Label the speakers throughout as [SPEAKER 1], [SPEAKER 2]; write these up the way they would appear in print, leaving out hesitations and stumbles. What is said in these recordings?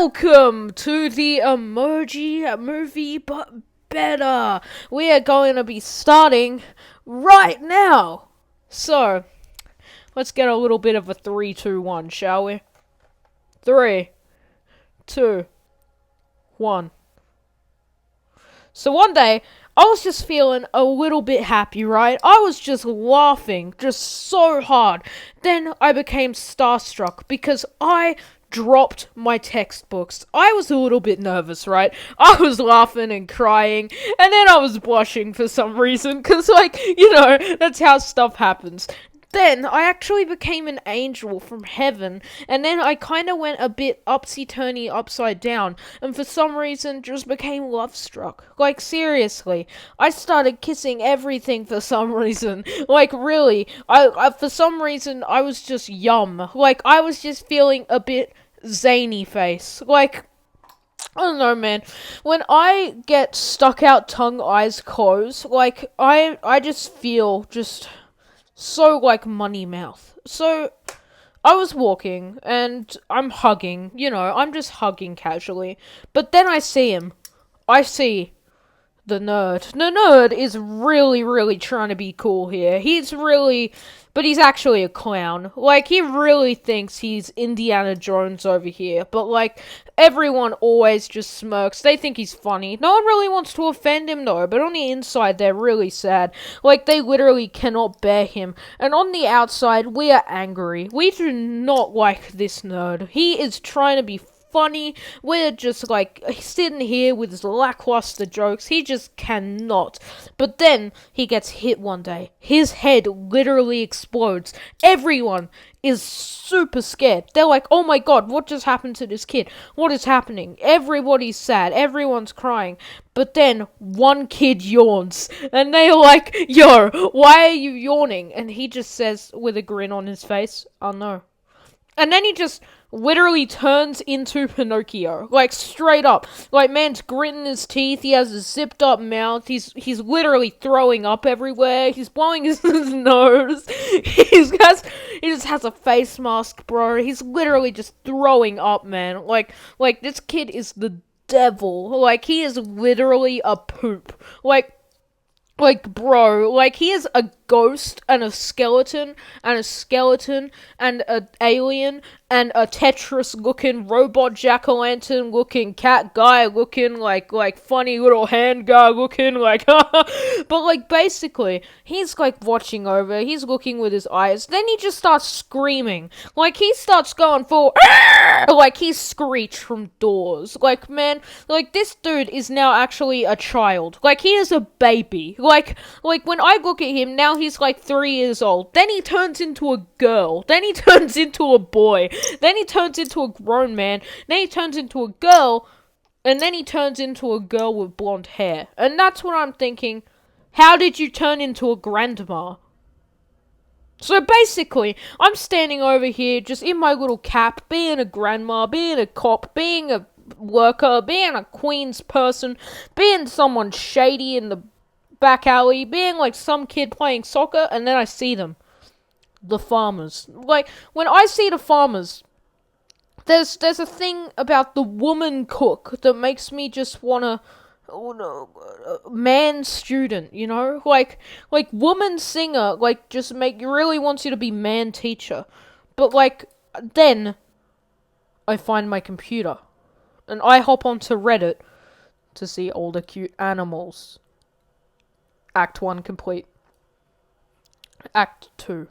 [SPEAKER 1] Welcome to the emoji movie, but better. We are going to be starting right now. So, let's get a little bit of a 3, 2, 1, shall we? 3, 2, 1. So one day, I was just feeling a little bit happy, right? I was just laughing, just so hard. Then I became starstruck because I dropped my textbooks. I was a little bit nervous, right? I was laughing and crying, and then I was blushing for some reason, because, that's how stuff happens. Then I actually became an angel from heaven, and then I kind of went a bit upsy-turny upside down, and for some reason just became love-struck. Like, seriously, I started kissing everything for some reason. Like, really, I for some reason, I was just yum. Like, I was just feeling a bit zany face. Like, I don't know, man. When I get stuck out tongue, eyes closed, like, I just feel just so, like, money mouth. So, I was walking, and I'm hugging, I'm just hugging casually. But then I see him. I see the nerd. The nerd is really, really trying to be cool here. But he's actually a clown. Like, he really thinks he's Indiana Jones over here. But, like, everyone always just smirks. They think he's funny. No one really wants to offend him, though. But on the inside, they're really sad. Like, they literally cannot bear him. And on the outside, we are angry. We do not like this nerd. He is trying to be funny. We're just like sitting here with his lackluster jokes. He just cannot. But then he gets hit one day. His head literally explodes. Everyone is super scared. They're like, oh my god, what just happened to this kid? What is happening? Everybody's sad. Everyone's crying. But then one kid yawns. And they're like, yo, why are you yawning? And he just says with a grin on his face, oh no. And then he just literally turns into Pinocchio. Like, straight up. Like, man's gritting his teeth. He has a zipped up mouth. He's literally throwing up everywhere. He's blowing his nose. He just has a face mask, bro. He's literally just throwing up, man. Like, this kid is the devil. Like, he is literally a poop. Like, bro, like, he is a ghost and a skeleton and an alien and a Tetris-looking robot jack-o'-lantern-looking cat guy looking like funny little hand guy looking like, but, like, basically, he's, like, watching over, he's looking with his eyes, then he just starts screaming, like, he starts going full, like, he screeched from doors, like, man, like, this dude is now actually a child, like, he is a baby, like, when I look at him, now he's like 3 years old. Then he turns into a girl. Then he turns into a boy. Then he turns into a grown man. Then he turns into a girl. And then he turns into a girl with blonde hair. And that's what I'm thinking. How did you turn into a grandma? So basically, I'm standing over here just in my little cap, being a grandma, being a cop, being a worker, being a queen's person, being someone shady in the back alley, being like some kid playing soccer, and then I see them. The farmers. Like, when I see the farmers, there's a thing about the woman cook that makes me just wanna, man student, Like, woman singer, like, just really wants you to be man teacher. But, like, then, I find my computer, and I hop onto Reddit to see all the cute animals. Act 1 complete. Act 2.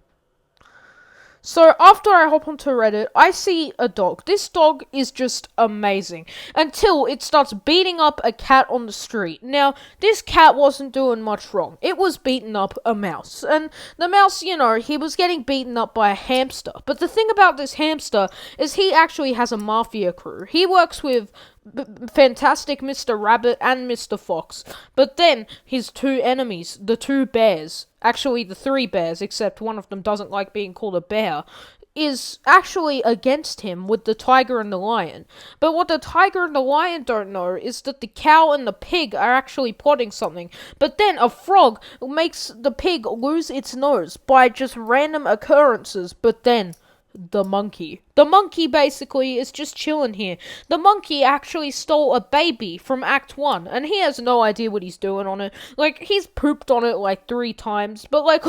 [SPEAKER 1] So, after I hop onto Reddit, I see a dog. This dog is just amazing. Until it starts beating up a cat on the street. Now, this cat wasn't doing much wrong. It was beating up a mouse. And the mouse, he was getting beaten up by a hamster. But the thing about this hamster is he actually has a mafia crew. He works with Fantastic Mr. Rabbit and Mr. Fox. But then, his 2 enemies, the 2 bears, actually the 3 bears, except one of them doesn't like being called a bear, is actually against him with the tiger and the lion. But what the tiger and the lion don't know is that the cow and the pig are actually plotting something. But then a frog makes the pig lose its nose by just random occurrences. But then the monkey. The monkey basically is just chilling here. The monkey actually stole a baby from Act 1, and he has no idea what he's doing on it. Like, he's pooped on it like 3 times, but like,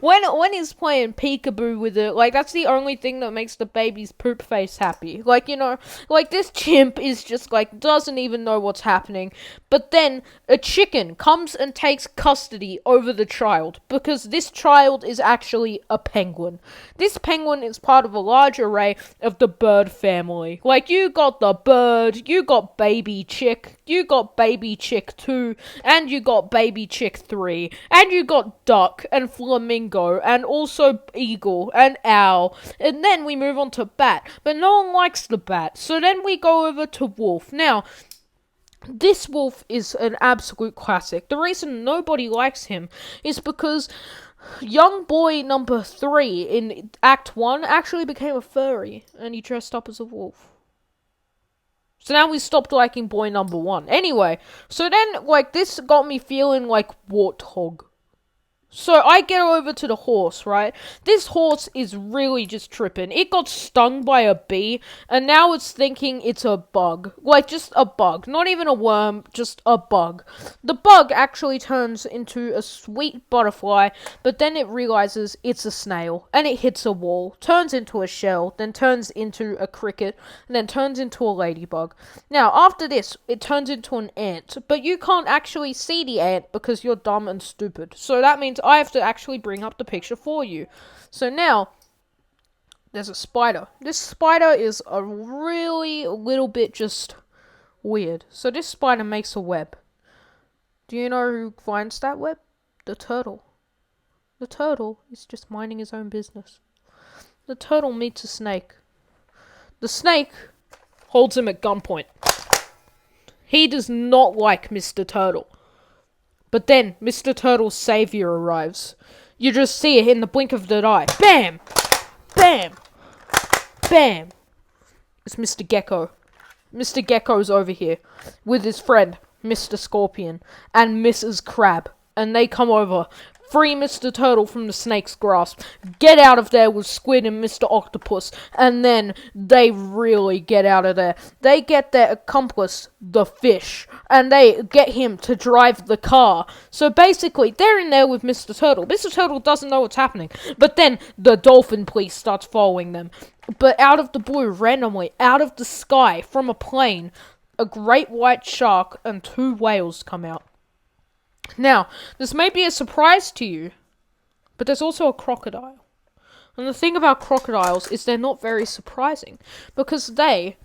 [SPEAKER 1] when he's playing peekaboo with it, like, that's the only thing that makes the baby's poop face happy. Like, you know, like, this chimp is just like, doesn't even know what's happening. But then, a chicken comes and takes custody over the child, because this child is actually a penguin. This penguin is part of a large array of the bird family. Like, you got the bird, you got baby chick, you got baby chick 2, and you got baby chick 3, and you got duck, and flamingo, and also eagle, and owl, and then we move on to bat, but no one likes the bat, so then we go over to wolf. Now, this wolf is an absolute classic. The reason nobody likes him is because young boy number 3 in Act 1 actually became a furry, and he dressed up as a wolf. So now we stopped liking boy number 1. Anyway, so then, like, this got me feeling like warthog. So I get over to the horse, right? This horse is really just tripping. It got stung by a bee, and now it's thinking it's a bug. Like, just a bug. Not even a worm, just a bug. The bug actually turns into a sweet butterfly, but then it realizes it's a snail, and it hits a wall, turns into a shell, then turns into a cricket, and then turns into a ladybug. Now, after this, it turns into an ant, but you can't actually see the ant because you're dumb and stupid. So that means I have to actually bring up the picture for you. So now, there's a spider. This spider is a really little bit just weird. So this spider makes a web. Do you know who finds that web? The turtle. The turtle is just minding his own business. The turtle meets a snake. The snake holds him at gunpoint. He does not like Mr. Turtle. But then, Mr. Turtle's savior arrives. You just see it in the blink of the eye. Bam! Bam! Bam! It's Mr. Gecko. Mr. Gecko's over here with his friend, Mr. Scorpion, and Mrs. Crab. And they come over. Free Mr. Turtle from the snake's grasp. Get out of there with Squid and Mr. Octopus. And then they really get out of there. They get their accomplice, the fish. And they get him to drive the car. So basically, they're in there with Mr. Turtle. Mr. Turtle doesn't know what's happening. But then the dolphin police starts following them. But out of the blue, randomly, out of the sky, from a plane, a great white shark and 2 whales come out. Now, this may be a surprise to you, but there's also a crocodile. And the thing about crocodiles is they're not very surprising, because they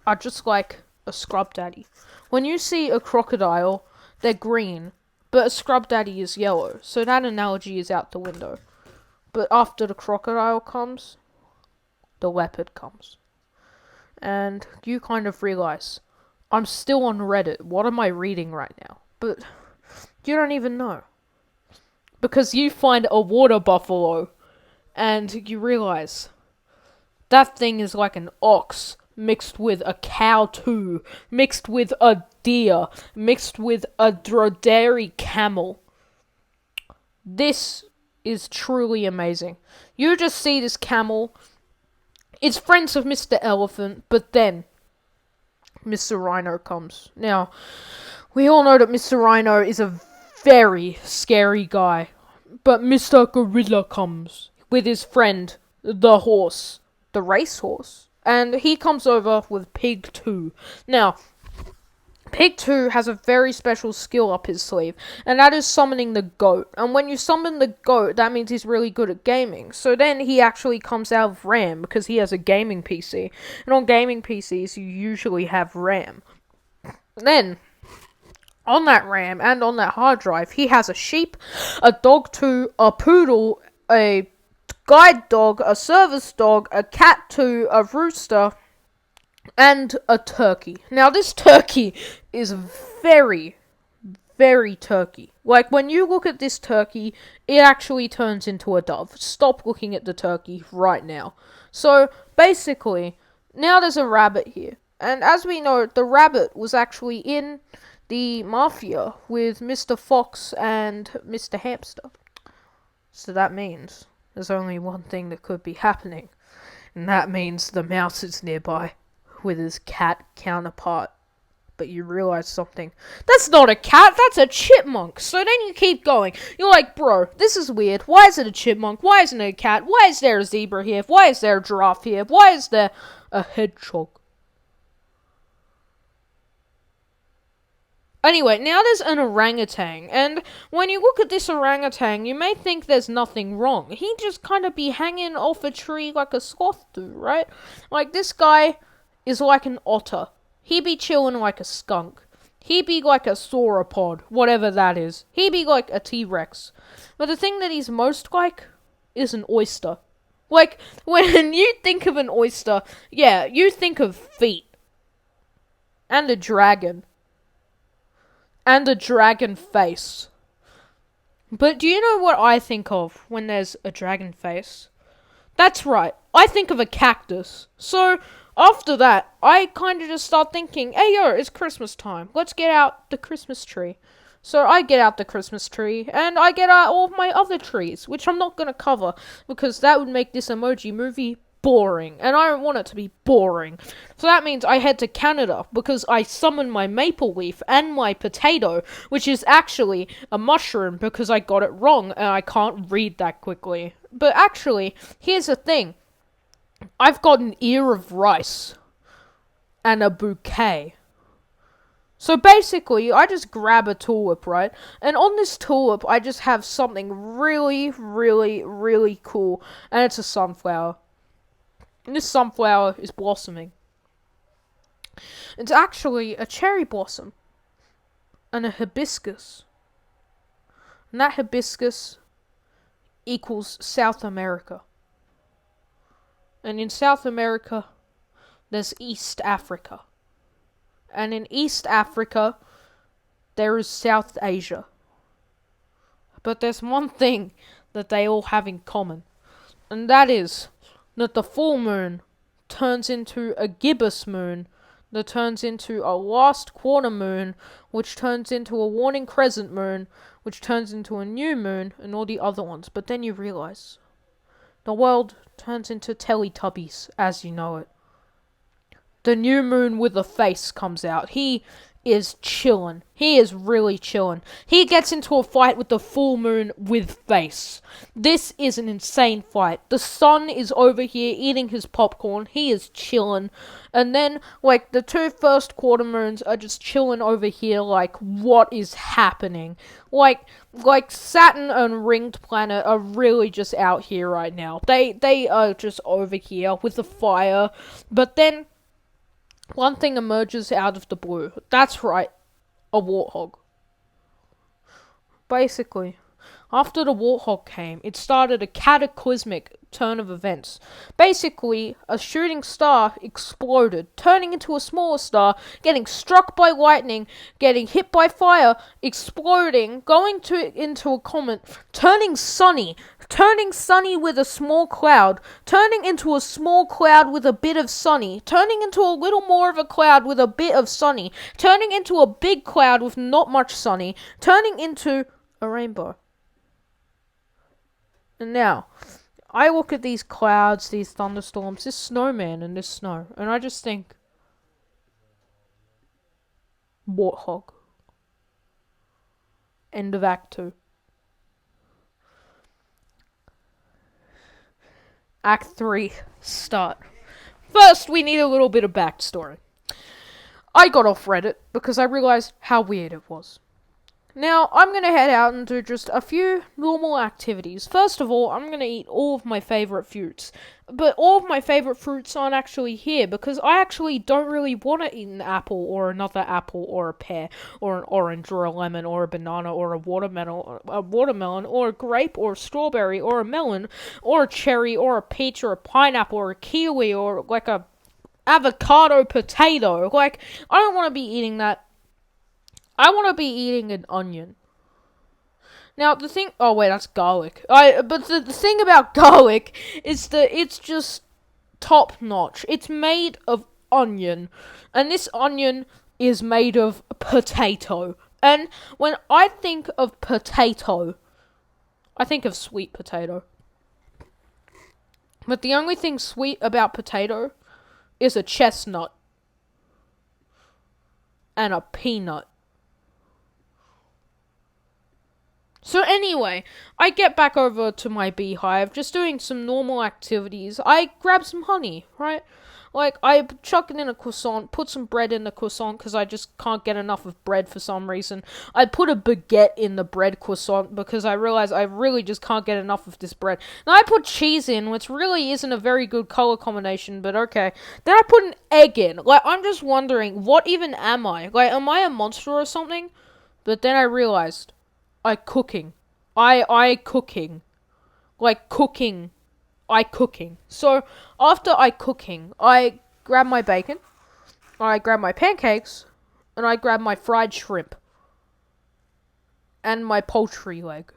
[SPEAKER 1] are just like a scrub daddy. When you see a crocodile, they're green, but a scrub daddy is yellow, so that analogy is out the window. But after the crocodile comes, the leopard comes. And you kind of realize, I'm still on Reddit, what am I reading right now? But you don't even know. Because you find a water buffalo, and you realize that thing is like an ox, mixed with a cow too, mixed with a deer, mixed with a drodary camel. This is truly amazing. You just see this camel. It's friends of Mr. Elephant, but then Mr. Rhino comes. Now, we all know that Mr. Rhino is a very scary guy, but Mr. Gorilla comes with his friend, the horse, the racehorse, and he comes over with Pig 2. Now, Pig 2 has a very special skill up his sleeve, and that is summoning the goat. And when you summon the goat, that means he's really good at gaming. So then he actually comes out of RAM, because he has a gaming PC. And on gaming PCs, you usually have RAM. Then, on that RAM and on that hard drive, he has a sheep, a dog 2, a poodle, a guide dog, a service dog, a cat 2, a rooster, and a turkey. Now, this turkey is very, very turkey. Like, when you look at this turkey, it actually turns into a dove. Stop looking at the turkey right now. So, basically, now there's a rabbit here. And as we know, the rabbit was actually in the mafia with Mr. Fox and Mr. Hamster. So that means there's only one thing that could be happening, and that means the mouse is nearby with his cat counterpart. But you realize something. That's not a cat, that's a chipmunk. So then you keep going. You're like, bro, this is weird. Why is it a chipmunk? Why isn't it a cat? Why is there a zebra here? Why is there a giraffe here? Why is there a hedgehog? Anyway, now there's an orangutan, and when you look at this orangutan, you may think there's nothing wrong. He just kind of be hanging off a tree like a sloth do, right? Like, this guy is like an otter. He be chilling like a skunk. He be like a sauropod, whatever that is. He be like a T-Rex. But the thing that he's most like is an oyster. Like, when you think of an oyster, yeah, you think of feet. And a dragon. And a dragon face. But do you know what I think of when there's a dragon face? That's right, I think of a cactus. So, after that, I kind of just start thinking, hey yo, it's Christmas time. Let's get out the Christmas tree. So I get out the Christmas tree, and I get out all of my other trees, which I'm not going to cover, because that would make this emoji movie boring, and I don't want it to be boring. So that means I head to Canada, because I summon my maple leaf and my potato, which is actually a mushroom, because I got it wrong, and I can't read that quickly. But actually, here's the thing. I've got an ear of rice and a bouquet. So basically, I just grab a tulip, right? And on this tulip, I just have something really, really, really cool. And it's a sunflower. And this sunflower is blossoming. It's actually a cherry blossom. And a hibiscus. And that hibiscus equals South America. And in South America, there's East Africa. And in East Africa, there is South Asia. But there's one thing that they all have in common. And that is that the full moon turns into a gibbous moon, that turns into a last quarter moon, which turns into a warning crescent moon, which turns into a new moon, and all the other ones. But then you realize the world turns into Teletubbies as you know it. The new moon with a face comes out. He is chillin'. He is really chillin'. He gets into a fight with the full moon with face. This is an insane fight. The sun is over here eating his popcorn. He is chillin'. And then, like, the two first quarter moons are just chillin' over here like, what is happening? Like Saturn and Ringed Planet are really just out here right now. They are just over here with the fire. But then one thing emerges out of the blue. That's right, a warthog. Basically, after the warthog came, it started a cataclysmic turn of events. Basically, a shooting star exploded, turning into a smaller star, getting struck by lightning, getting hit by fire, exploding, going into a comet, turning sunny with a small cloud, turning into a small cloud with a bit of sunny, turning into a little more of a cloud with a bit of sunny, turning into a big cloud with not much sunny, turning into a rainbow. And now, I look at these clouds, these thunderstorms, this snowman and this snow, and I just think, warthog. End of Act 2. Act 3, start. First, we need a little bit of backstory. I got off Reddit because I realized how weird it was. Now, I'm going to head out and do just a few normal activities. First of all, I'm going to eat all of my favorite fruits. But all of my favorite fruits aren't actually here, because I actually don't really want to eat an apple, or another apple, or a pear, or an orange, or a lemon, or a banana, or a watermelon, or a grape, or a strawberry, or a melon, or a cherry, or a peach, or a pineapple, or a kiwi, or like a avocado potato. Like, I don't want to be eating that. I want to be eating an onion. Now, the thing... Oh, wait, that's garlic. But the thing about garlic is that it's just top-notch. It's made of onion. And this onion is made of potato. And when I think of potato, I think of sweet potato. But the only thing sweet about potato is a chestnut and a peanut. So anyway, I get back over to my beehive, just doing some normal activities. I grab some honey, right? Like, I chuck it in a croissant, put some bread in the croissant, because I just can't get enough of bread for some reason. I put a baguette in the bread croissant, because I realize I really just can't get enough of this bread. Now, I put cheese in, which really isn't a very good color combination, but okay. Then I put an egg in. Like, I'm just wondering, what even am I? Like, am I a monster or something? But then I realized, I cooking. I cooking. Like, cooking. I cooking. So, after I cooking, I grab my bacon, I grab my pancakes, and I grab my fried shrimp. And my poultry leg.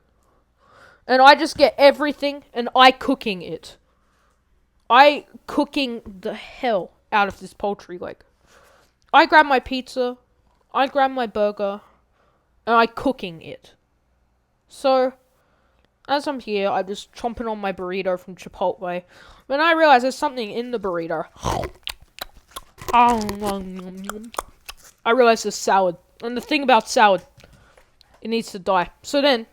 [SPEAKER 1] And I just get everything, and I cooking it. I cooking the hell out of this poultry leg. I grab my pizza, I grab my burger, and I cooking it. So, as I'm here, I'm just chomping on my burrito from Chipotle. Then I realize there's something in the burrito. I realize there's salad. And the thing about salad, it needs to die. So then,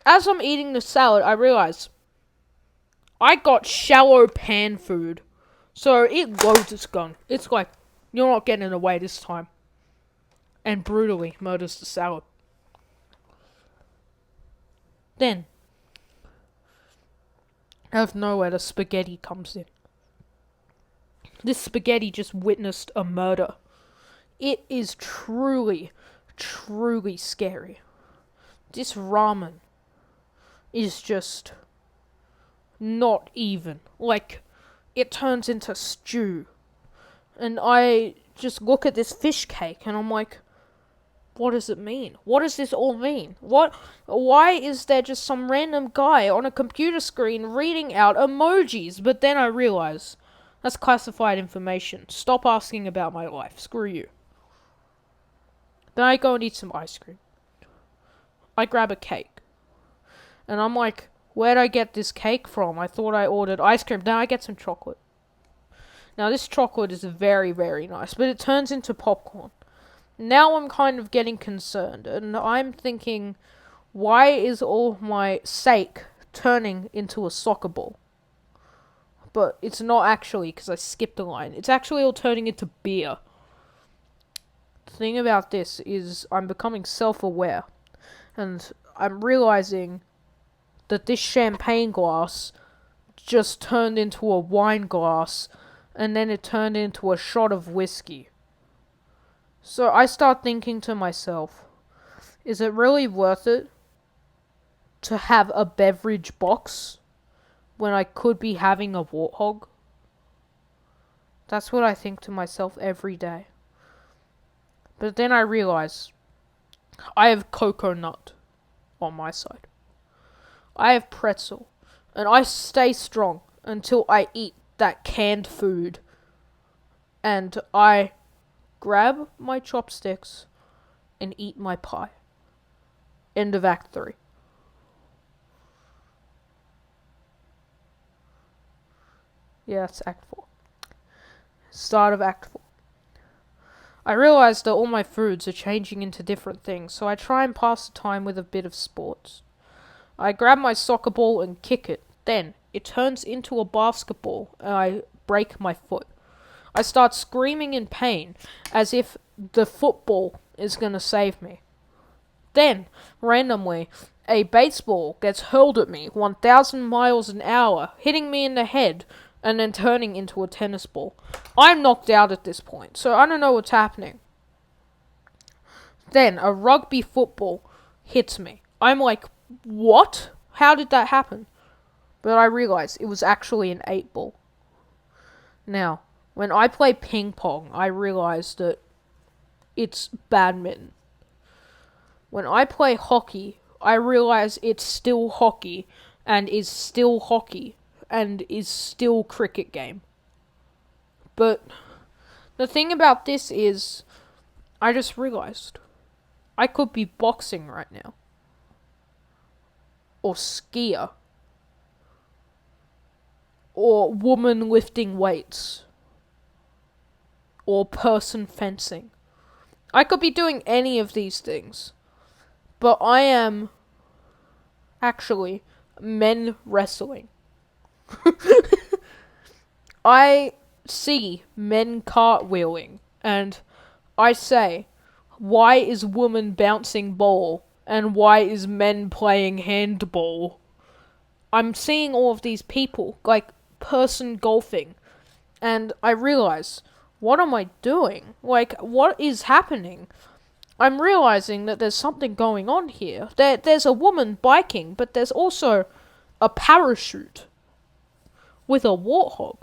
[SPEAKER 1] as I'm eating the salad, I realize I got shallow pan food. So it loads its gun. It's like, you're not getting away this time. And brutally murders the salad. Then, out of nowhere, the spaghetti comes in. This spaghetti just witnessed a murder. It is truly, truly scary. This ramen is just not even. Like, it turns into stew. And I just look at this fish cake and I'm like, what does it mean? What does this all mean? Why is there just some random guy on a computer screen reading out emojis? But then I realize, that's classified information. Stop asking about my life. Screw you. Then I go and eat some ice cream. I grab a cake. And I'm like, where'd I get this cake from? I thought I ordered ice cream. Then I get some chocolate. Now this chocolate is very, very nice, but it turns into popcorn. Now I'm kind of getting concerned, and I'm thinking, why is all my sake turning into a soccer ball? But it's not actually, because I skipped a line. It's actually all turning into beer. The thing about this is I'm becoming self-aware, and I'm realizing that this champagne glass just turned into a wine glass, and then it turned into a shot of whiskey. So I start thinking to myself, is it really worth it to have a beverage box when I could be having a warthog? That's what I think to myself every day. But then I realize I have coconut on my side. I have pretzel. And I stay strong until I eat that canned food. And I grab my chopsticks and eat my pie. End of Act 3. Yeah, that's Act 4. Start of Act 4. I realize that all my foods are changing into different things, so I try and pass the time with a bit of sports. I grab my soccer ball and kick it. Then, it turns into a basketball, and I break my foot. I start screaming in pain, as if the football is gonna save me. Then, randomly, a baseball gets hurled at me 1,000 miles an hour, hitting me in the head, and then turning into a tennis ball. I'm knocked out at this point, so I don't know what's happening. Then, a rugby football hits me. I'm like, what? How did that happen? But I realize it was actually an 8-ball. Now, when I play ping pong, I realize that it's badminton. When I play hockey, I realize it's still hockey, and is still hockey, and is still cricket game. But the thing about this is, I just realized I could be boxing right now. Or skier. or woman lifting weights, or person fencing. I could be doing any of these things, but I am actually men wrestling. I see men cartwheeling, and I say, why is woman bouncing ball, and why is men playing handball? I'm seeing all of these people, like person golfing, and I realize, what am I doing? Like, what is happening? I'm realizing that there's something going on here. There's a woman biking, but there's also a parachute with a warthog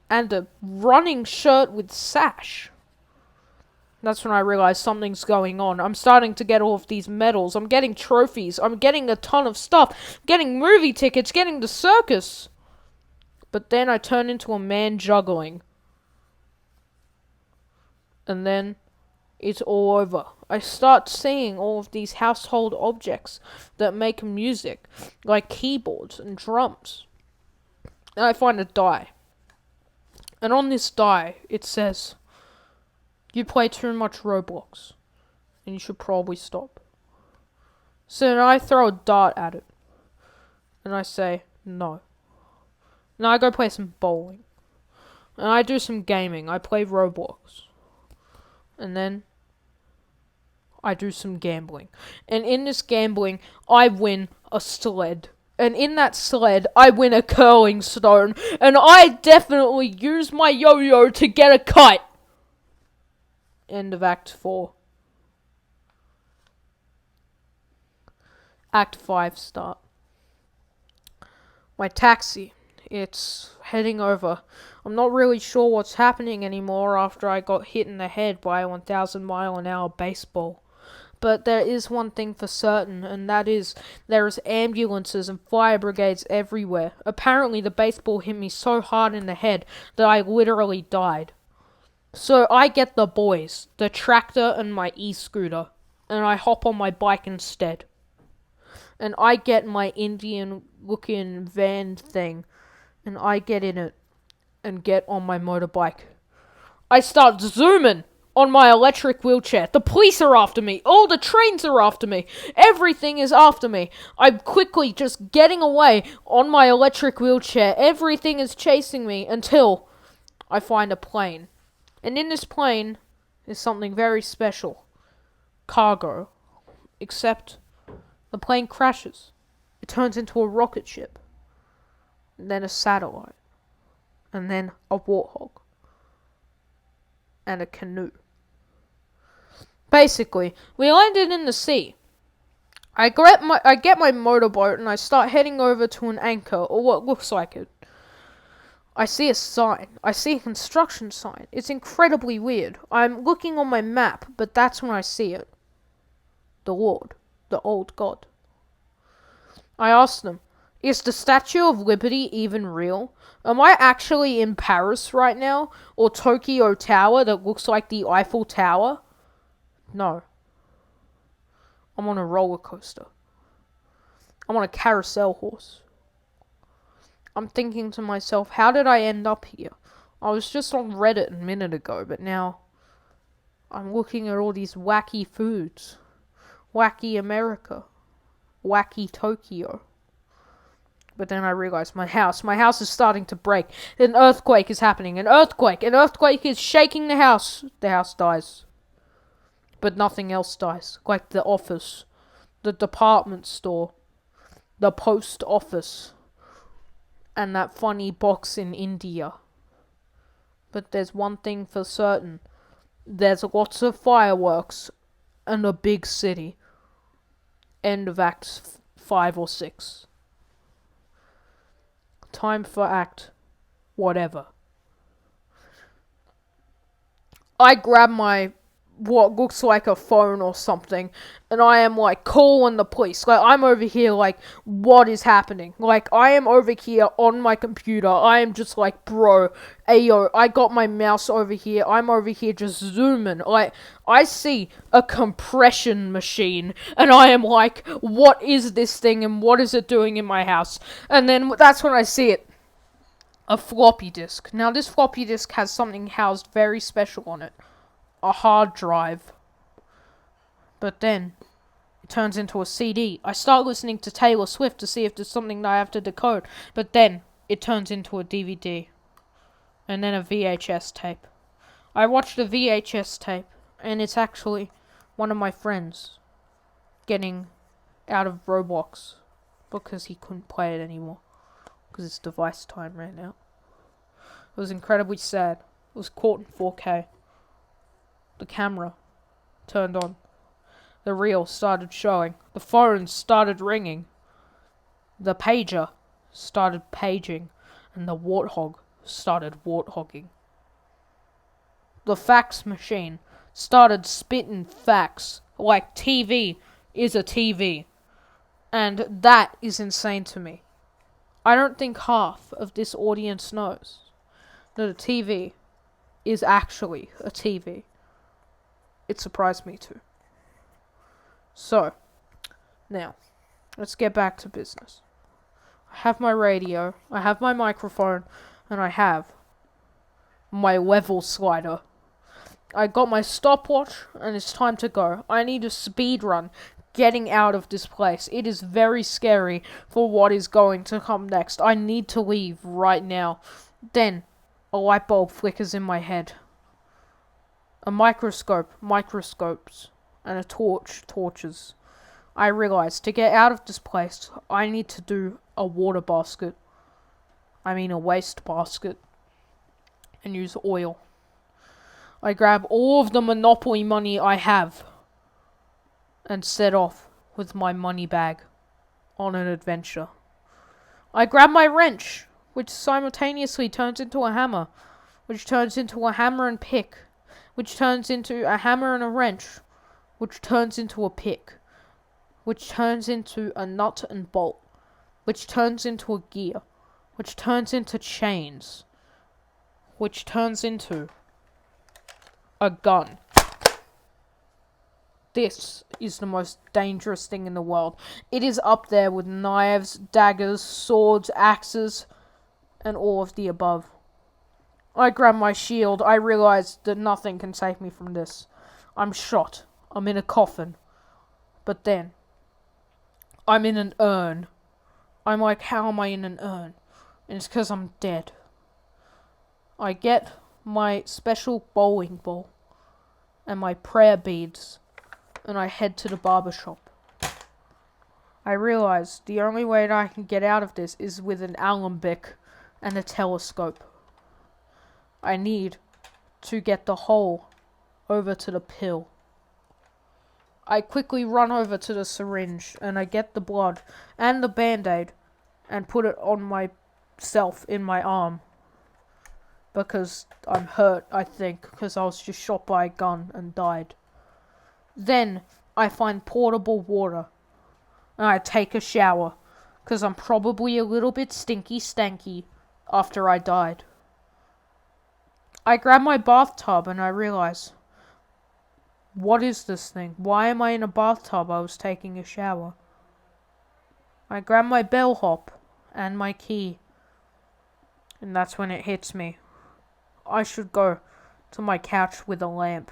[SPEAKER 1] and a running shirt with sash. That's when I realize something's going on. I'm starting to get all of these medals. I'm getting trophies. I'm getting a ton of stuff. Getting movie tickets. Getting the circus. But then I turn into a man juggling. And then it's all over. I start seeing all of these household objects that make music, like keyboards and drums. And I find a die. And on this die, it says, you play too much Roblox, and you should probably stop. So then I throw a dart at it, and I say, no. Now I go play some bowling, and I do some gaming. I play Roblox, and then I do some gambling. And in this gambling, I win a sled. And in that sled, I win a curling stone, and I definitely use my yo-yo to get a kite. End of Act 4. Act 5 start. My taxi. It's heading over. I'm not really sure what's happening anymore after I got hit in the head by a 1,000-mile-an-hour baseball. But there is one thing for certain, and that is, there is ambulances and fire brigades everywhere. Apparently the baseball hit me so hard in the head that I literally died. So I get the boys, the tractor and my e-scooter, and I hop on my bike instead. And I get my Indian-looking van thing, and I get in it, and get on my motorbike. I start zooming on my electric wheelchair. The police are after me. All the trains are after me. Everything is after me. I'm quickly just getting away on my electric wheelchair. Everything is chasing me until I find a plane. And in this plane is something very special. Cargo. Except the plane crashes. It turns into a rocket ship. And then a satellite. And then a warthog. And a canoe. Basically, we landed in the sea. I get my motorboat and I start heading over to an anchor, or what looks like it. I see a sign. I see a construction sign. It's incredibly weird. I'm looking on my map, but that's when I see it. The Lord. The old God. I ask them, is the Statue of Liberty even real? Am I actually in Paris right now? Or Tokyo Tower that looks like the Eiffel Tower? No. I'm on a roller coaster. I'm on a carousel horse. I'm thinking to myself, how did I end up here? I was just on Reddit a minute ago, but now I'm looking at all these wacky foods. Wacky America. Wacky Tokyo. But then I realize my house is starting to break. An earthquake is happening. An earthquake is shaking the house. The house dies. But nothing else dies. Like the office. The department store. The post office. And that funny box in India. But there's one thing for certain. There's lots of fireworks. And a big city. End of Act 5 or 6. Time for Act whatever. I grab my what looks like a phone or something, and I am like calling the police. Like, I'm over here like, what is happening? Like, I am over here on my computer. I am just like, bro, ayo, I got my mouse over here. I'm over here just zooming. Like, I see a compression machine, and I am like, what is this thing, and what is it doing in my house? And then that's when I see it. A floppy disk. Now, this floppy disk has something housed very special on it. A hard drive. But then it turns into a CD. I start listening to Taylor Swift to see if there's something that I have to decode. But then it turns into a DVD. And then a VHS tape. I watched the VHS tape, and it's actually one of my friends getting out of Roblox because he couldn't play it anymore. Because it's device time right now. It was incredibly sad. It was caught in 4K. The camera turned on. The reel started showing. The phone started ringing. The pager started paging. And the warthog started warthogging. The fax machine started spitting facts like TV is a TV. And that is insane to me. I don't think half of this audience knows that a TV is actually a TV. It surprised me too. So, now, let's get back to business. I have my radio, I have my microphone, and I have my level slider. I got my stopwatch, and it's time to go. I need a speed run getting out of this place. It is very scary for what is going to come next. I need to leave right now. Then, a light bulb flickers in my head. A microscope, microscopes, and a torch, torches. I realize to get out of this place, I need to do a water basket. I mean a waste basket. And use oil. I grab all of the Monopoly money I have and set off with my money bag on an adventure. I grab my wrench, which simultaneously turns into a hammer, which turns into a hammer and pick, which turns into a hammer and a wrench, which turns into a pick, which turns into a nut and bolt, which turns into a gear, which turns into chains, which turns into a gun. This is the most dangerous thing in the world. It is up there with knives, daggers, swords, axes, and all of the above. I grab my shield. I realize that nothing can save me from this. I'm shot. I'm in a coffin. But then, I'm in an urn. I'm like, how am I in an urn? And it's because I'm dead. I get my special bowling ball and my prayer beads, and I head to the barber shop. I realize the only way that I can get out of this is with an alembic and a telescope. I need to get the hole over to the pill. I quickly run over to the syringe and I get the blood and the band-aid and put it on myself in my arm. Because I'm hurt, I think, because I was just shot by a gun and died. Then I find portable water and I take a shower because I'm probably a little bit stinky stanky after I died. I grab my bathtub and I realize, what is this thing? Why am I in a bathtub? I was taking a shower. I grab my bellhop and my key, and that's when it hits me. I should go to my couch with a lamp.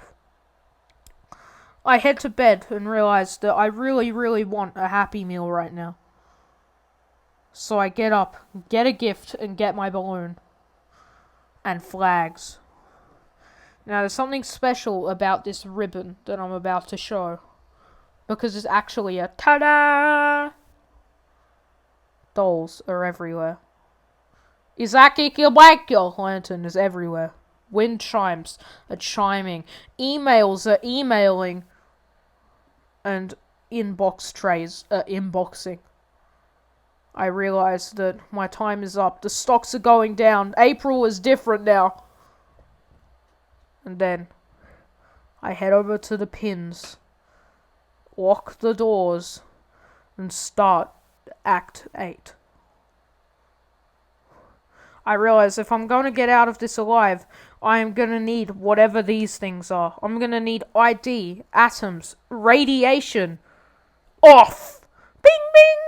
[SPEAKER 1] I head to bed and realize that I really, really want a Happy Meal right now. So I get up, get a gift, and get my balloon. And flags. Now, there's something special about this ribbon that I'm about to show. Because it's actually a ta-da! Dolls are everywhere. Izaki Kilbakyo lantern is everywhere. Wind chimes are chiming. Emails are emailing. And inbox trays are inboxing. I realize that my time is up. The stocks are going down. April is different now. And then I head over to the pins, lock the doors, and start Act 8. I realize if I'm going to get out of this alive, I am going to need whatever these things are. I'm going to need ID, atoms, radiation. Off! Bing bing!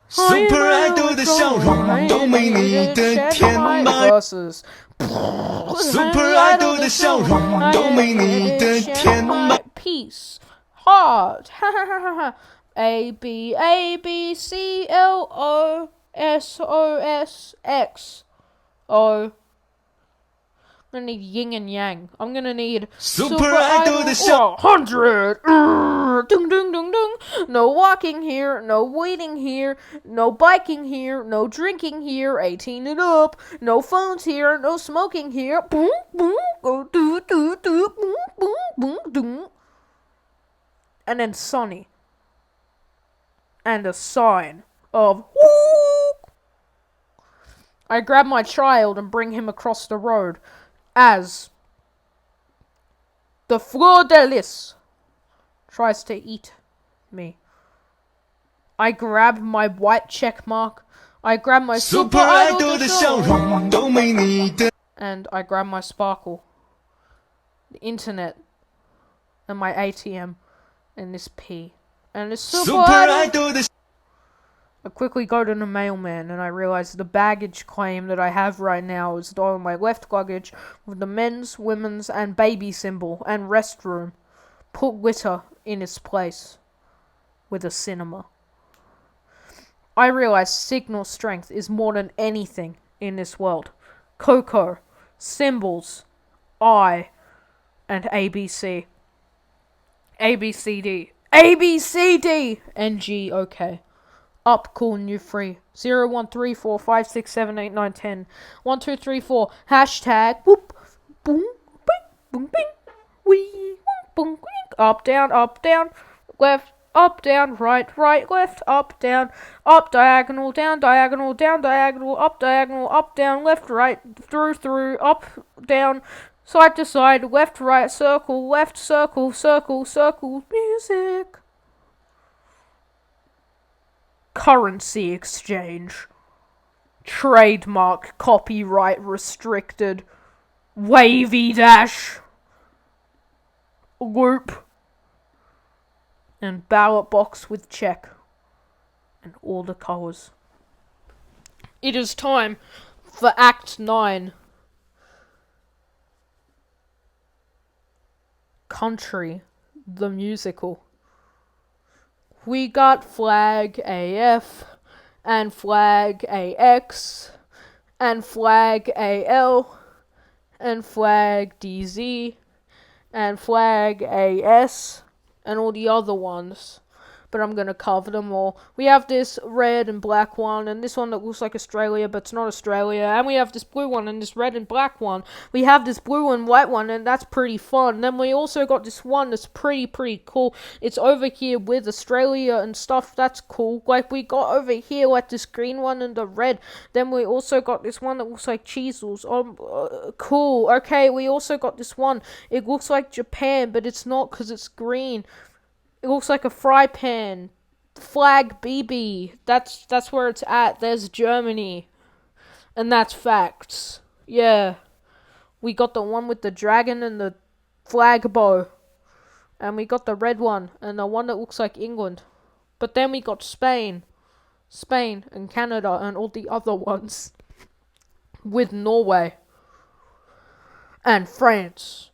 [SPEAKER 2] Super Idol 的笑容都没你的甜美
[SPEAKER 1] versus
[SPEAKER 2] Super Idol 的笑容都没你的甜美
[SPEAKER 1] Peace Heart A B A B C L O S O S X O. I'm gonna need yin and yang. I'm gonna need
[SPEAKER 2] Super Idol 的笑
[SPEAKER 1] 100. Dung dung dung dung. No walking here, no waiting here, no biking here, no drinking here, 18 and up. No phones here, no smoking here. Boom boom go do do do boom boom boom boom. And then Sonny. And a sign of woo. I grab my child and bring him across the road as the fleur de lis tries to eat me. I grab my white check mark. I grab my Super Idol 的笑容都没你的 and I grab my sparkle, the internet, and my ATM, and this P. And this Super Idol 的 I quickly go to the mailman and I realize the baggage claim that I have right now is on my left luggage with the men's, women's, and baby symbol and restroom. Put litter in its place with a cinema. I realize signal strength is more than anything in this world. Coco, symbols, I, and ABC. ABCD. ABCD! NG, okay. Up, cool, new free. 0, 1, 3, 4, 5, 6, 7, 8, 9, 10. 1, 2, 3, 4. Hashtag. Whoop. Boom. Bing. Boom. Bing. Wee. Boom. Bing. Up, down. Left. Up, down. Right. Left. Up, down. Up, diagonal. Down, diagonal. Down, diagonal. Up, diagonal. Up, down. Left, right. Through. Up, down. Side to side. Left, right. Circle. Left. Circle. Music. Currency exchange. Trademark copyright restricted. Wavy dash. Loop. And ballot box with check. And all the colours. It is time for Act 9. Country, the musical. We got Flag AF, and Flag AX, and Flag AL, and Flag DZ, and Flag AS, and all the other ones. But I'm going to cover them all. We have this red and black one, and this one that looks like Australia, but it's not Australia. And we have this blue one, and this red and black one. We have this blue and white one, and that's pretty fun. Then we also got this one that's pretty cool. It's over here with Australia and stuff. That's cool. Like, we got over here, like, this green one and the red. Then we also got this one that looks like Cheezels. Cool. Okay, we also got this one. It looks like Japan, but it's not because it's green. It looks like a fry pan. Flag BB. That's where it's at. There's Germany. And that's facts. Yeah. We got the one with the dragon and the flag bow. And we got the red one. And the one that looks like England. But then we got Spain. Spain and Canada and all the other ones. With Norway. And France.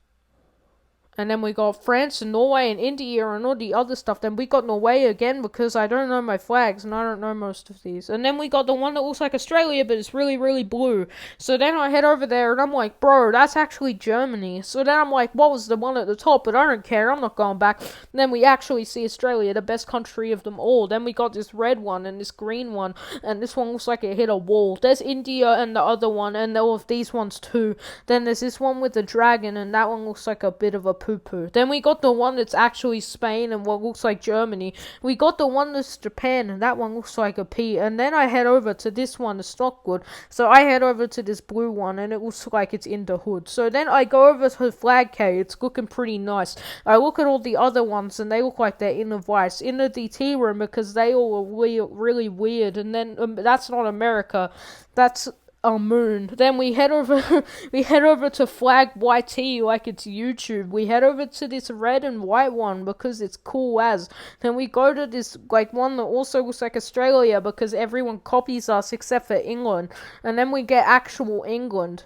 [SPEAKER 1] And then we got France and Norway and India and all the other stuff. Then we got Norway again because I don't know my flags and I don't know most of these. And then we got the one that looks like Australia but it's really blue. So then I head over there and I'm like, bro, that's actually Germany. So then I'm like, what was the one at the top? But I don't care. I'm not going back. And then we actually see Australia, the best country of them all. Then we got this red one and this green one. And this one looks like it hit a wall. There's India and the other one and all of these ones too. Then there's this one with the dragon and that one looks like a bit of a poo-poo. Then we got the one that's actually Spain and what looks like Germany. We got the one that's Japan, and that one looks like a P. And then I head over to this one, that's not good. So I head over to this blue one, and it looks like it's in the hood. So then I go over to Flag K. It's looking pretty nice. I look at all the other ones, and they look like they're in the Vice, in the DT room, because they all are really weird. And then that's not America. That's a moon. Then we head over we head over to Flag YT like it's YouTube. We head over to this red and white one because it's cool as. Then we go to this like one that also looks like Australia because everyone copies us except for England. And then we get actual England.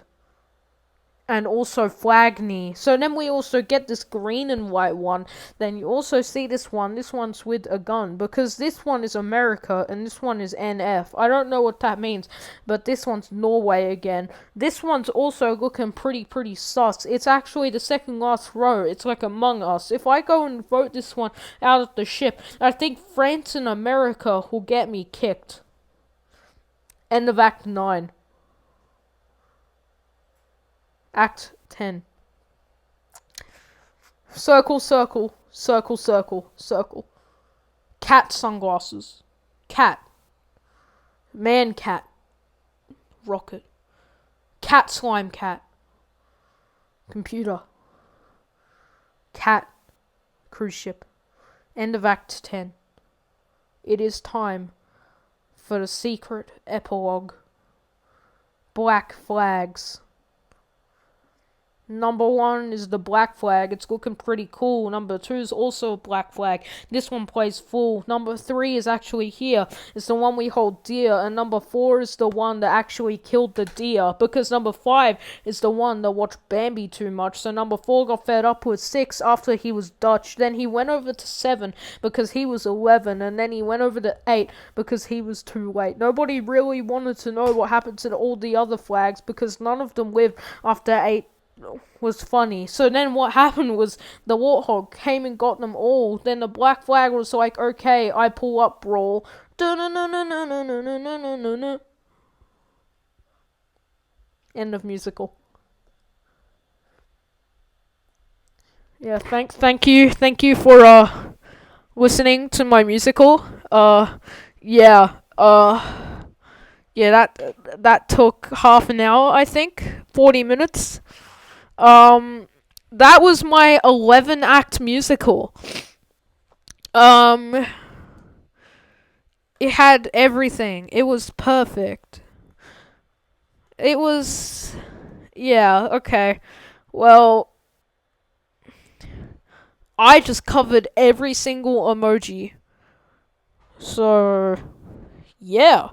[SPEAKER 1] And also Flagney. So then we also get this green and white one. Then you also see this one. This one's with a gun. Because this one is America and this one is NF. I don't know what that means. But this one's Norway again. This one's also looking pretty sus. It's actually the second last row. It's like Among Us. If I go and vote this one out of the ship, I think France and America will get me kicked. End of Act 9. Act 10. Circle, circle, circle, circle, circle. Cat sunglasses. Cat. Man cat. Rocket. Cat slime cat. Computer. Cat. Cruise ship. End of Act 10. It is time for the secret epilogue. Black flags. Number 1 is the black flag. It's looking pretty cool. Number 2 is also a black flag. This one plays full. Number 3 is actually here. It's the one we hold dear. And number 4 is the one that actually killed the deer. Because number 5 is the one that watched Bambi too much. So number 4 got fed up with 6 after he was Dutch. Then he went over to 7 because he was 11. And then he went over to 8 because he was too late. Nobody really wanted to know what happened to all the other flags because none of them lived after 8 was funny. So then what happened was the warthog came and got them all. Then the black flag was like, okay, I pull up, brawl. End of musical. Yeah, thank you for listening to my musical. Yeah, that took half an hour, I think, 40 minutes. That was my 11-act musical. It had everything. It was perfect. It was, yeah, okay. Well, I just covered every single emoji. So, yeah.